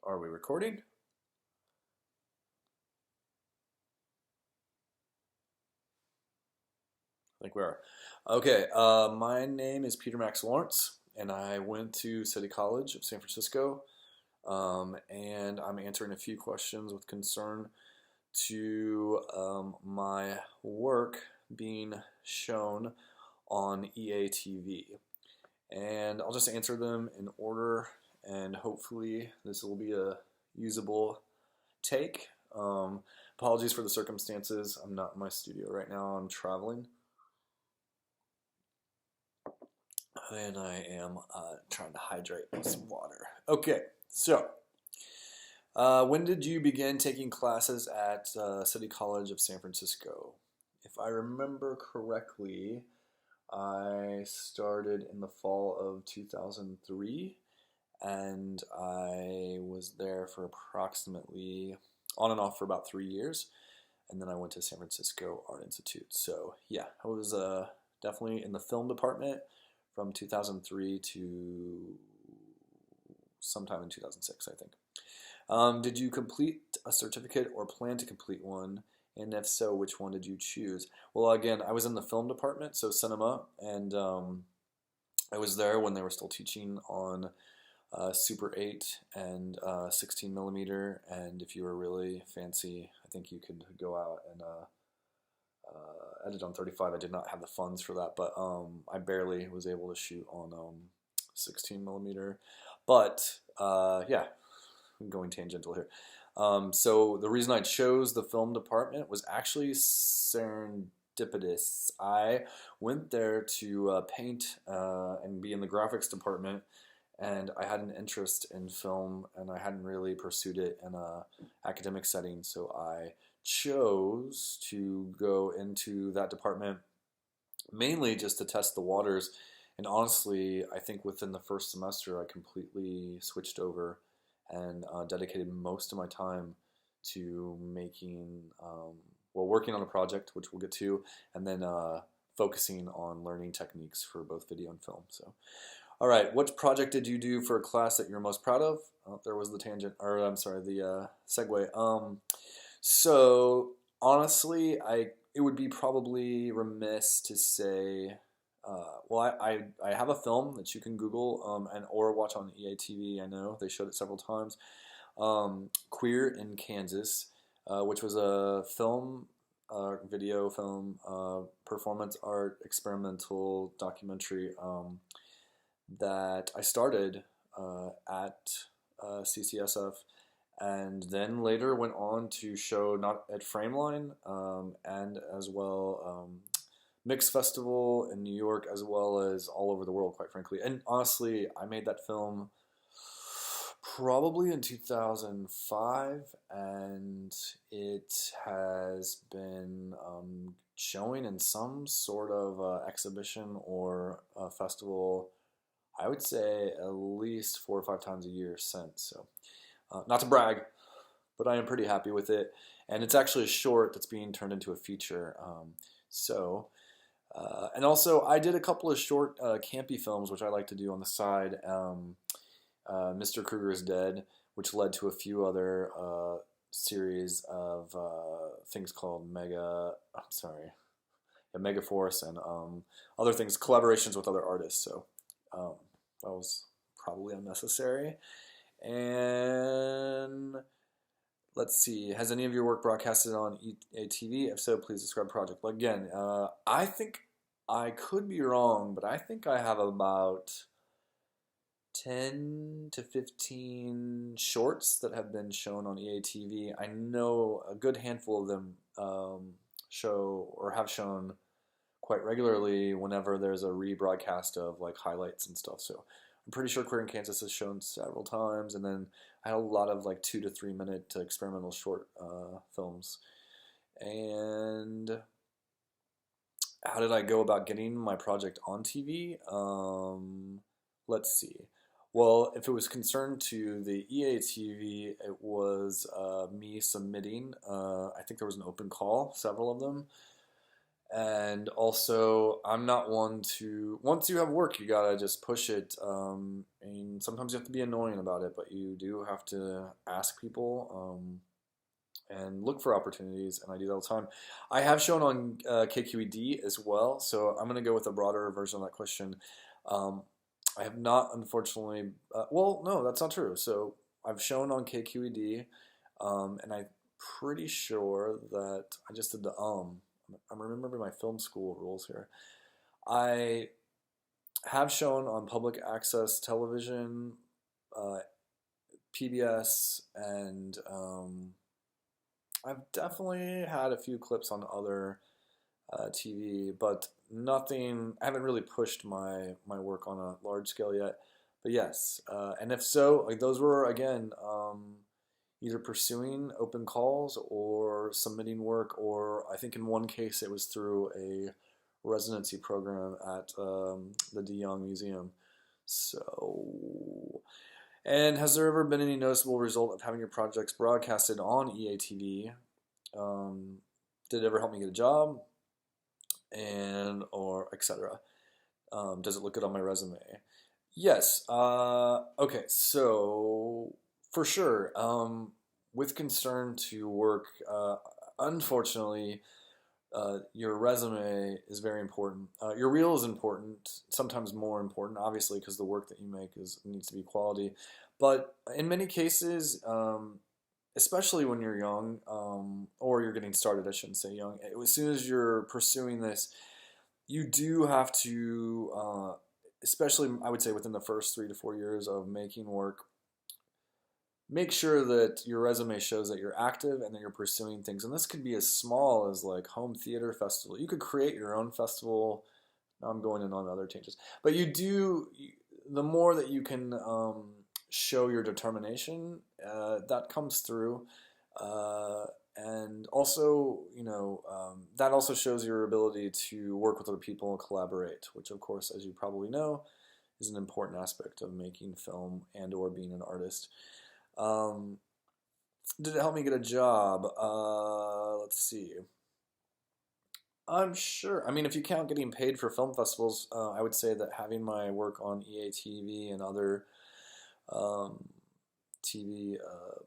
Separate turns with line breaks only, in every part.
Are we recording? I think we are. Okay, my name is Peter Max Lawrence, and I went to City College of San Francisco, and I'm answering a few questions with concern to my work being shown on EATV. And I'll just answer them in order, and hopefully this will be a usable take. Apologies for the circumstances. I'm not in my studio right now. I'm traveling, and I am trying to hydrate with some water. Okay, so when did you begin taking classes at City College of San Francisco? If I remember correctly, I started in the fall of 2003, and I was there for approximately on and off for about 3 years, and then I went to San Francisco Art Institute. So yeah, I was definitely in the film department from 2003 to sometime in 2006, I think. Did you complete a certificate or plan to complete one? And if so, which one did you choose? Well, again, I was in the film department, so cinema, and I was there when they were still teaching on Super 8 and 16 millimeter, and if you were really fancy, I think you could go out and edit on 35. I did not have the funds for that, but I barely was able to shoot on 16 millimeter. But yeah, I'm going tangential here. So the reason I chose the film department was actually serendipitous. I went there to paint and be in the graphics department, and I had an interest in film, and I hadn't really pursued it in a academic setting, so I chose to go into that department mainly just to test the waters. And honestly, I think within the first semester, I completely switched over and dedicated most of my time to making, working on a project, which we'll get to, and then focusing on learning techniques for both video and film. So, all right, what project did you do for a class that you're most proud of? Oh, there was the tangent, or I'm sorry, the segue. So honestly, it would be probably remiss to say. I have a film that you can Google and or watch on EATV. I know they showed it several times. Queer in Kansas, which was a film, video film, performance art, experimental documentary that I started at CCSF, and then later went on to show not at Frameline and as well Mix Festival in New York, as well as all over the world, quite frankly. And honestly, I made that film probably in 2005, and it has been showing in some sort of exhibition or festival, I would say at least 4 or 5 times a year since. So, not to brag, but I am pretty happy with it. And it's actually a short that's being turned into a feature. And also, I did a couple of short campy films, which I like to do on the side. Mr. Krueger is Dead, which led to a few other series of things called Mega Force, and other things, collaborations with other artists. So that was probably unnecessary. And let's see, has any of your work broadcasted on EATV? If so, please describe the project. Well, again, I think I could be wrong, but I think I have about 10 to 15 shorts that have been shown on EATV. I know a good handful of them show or have shown quite regularly whenever there's a rebroadcast of like highlights and stuff. So I'm pretty sure Queer in Kansas has shown several times, and then I had a lot of like 2 to 3 minute experimental short films. And how did I go about getting my project on TV? Let's see. Well, if it was concerned to the EATV, it was me submitting. I think there was an open call, several of them, And also, I'm not one to, once you have work, you gotta just push it. And sometimes you have to be annoying about it, but you do have to ask people and look for opportunities, and I do that all the time. I have shown on KQED as well, so I'm gonna go with a broader version of that question. Um, I have not, unfortunately, well, no, that's not true. So I've shown on KQED, and I'm pretty sure that I just did the I'm remembering my film school rules here. I have shown on public access television, uh, PBS, and I've definitely had a few clips on other TV, but nothing. I haven't really pushed my work on a large scale yet. But yes, and if so, like those were again either pursuing open calls or submitting work, or I think in one case it was through a residency program at the De Young Museum. So, and has there ever been any noticeable result of having your projects broadcasted on EATV? Um, did it ever help me get a job? And or etc. Does it look good on my resume? Yes. Okay. So for sure, with concern to work, unfortunately, your resume is very important. Your reel is important, sometimes more important, obviously, because the work that you make is needs to be quality. But in many cases, especially when you're young, or you're getting started, I shouldn't say young. As soon as you're pursuing this, you do have to, especially I would say within the first 3 to 4 years of making work, make sure that your resume shows that you're active and that you're pursuing things. And this could be as small as like home theater festival. You could create your own festival. Now I'm going in on other changes, but the more that you can show your determination, that comes through. Uh, and also, that also shows your ability to work with other people and collaborate, which, of course, as you probably know, is an important aspect of making film and or being an artist. Um, did it help me get a job? Let's see. I'm sure. I mean, if you count getting paid for film festivals, I would say that having my work on EATV and other um, TV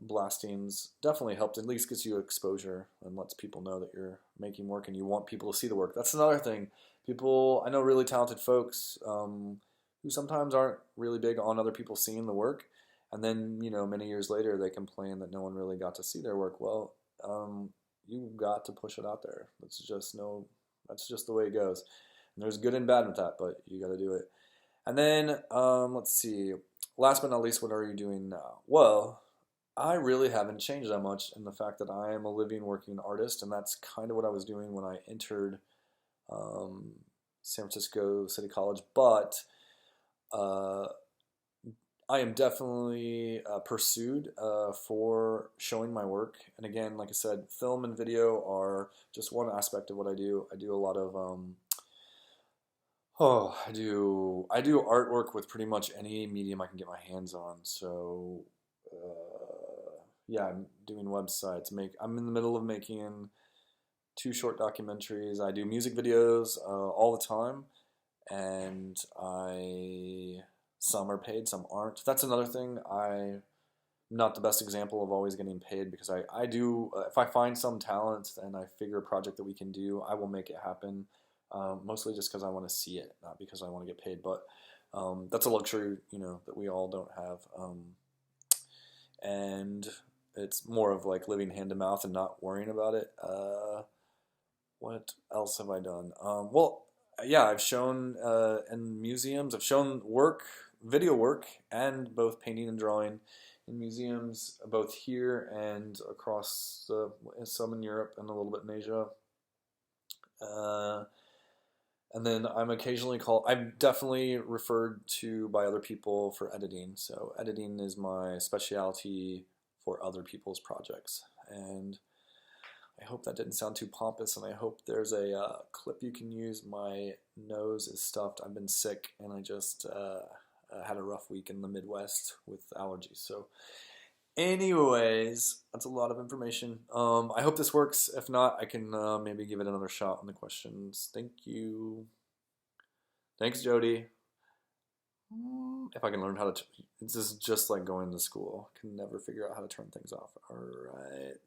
blastings definitely helped. At least gets you exposure and lets people know that you're making work and you want people to see the work. That's another thing. People, I know really talented folks who sometimes aren't really big on other people seeing the work, and then many years later they complain that no one really got to see their work. Well, you got to push it out there. That's just no. That's just the way it goes. And there's good and bad with that, but you got to do it. And then let's see. Last but not least, what are you doing now? Well, I really haven't changed that much in the fact that I am a living, working artist, and that's kind of what I was doing when I entered um, San Francisco City College. But uh, I am definitely pursued for showing my work. And again, like I said, film and video are just one aspect of what I do. I do a lot of I do artwork with pretty much any medium I can get my hands on. So yeah, I'm doing websites. I'm in the middle of making 2 short documentaries. I do music videos all the time, and I some are paid, some aren't. That's another thing. I'm not the best example of always getting paid because I do if I find some talent and I figure a project that we can do, I will make it happen. Mostly just because I want to see it, not because I want to get paid. But that's a luxury, that we all don't have. And it's more of like living hand to mouth and not worrying about it. What else have I done? Well, yeah, I've shown in museums. I've shown work, video work, and both painting and drawing in museums, both here and across some in Europe and a little bit in Asia. And then I'm definitely referred to by other people for editing. So editing is my specialty for other people's projects. And I hope that didn't sound too pompous, and I hope there's a clip you can use. My nose is stuffed. I've been sick, and I just had a rough week in the Midwest with allergies. So Anyways, that's a lot of information. I hope this works. If not, I can maybe give it another shot on the questions. Thank you. Thanks, Jody. If I can learn how to, this is just like going to school. Can never figure out how to turn things off. All right.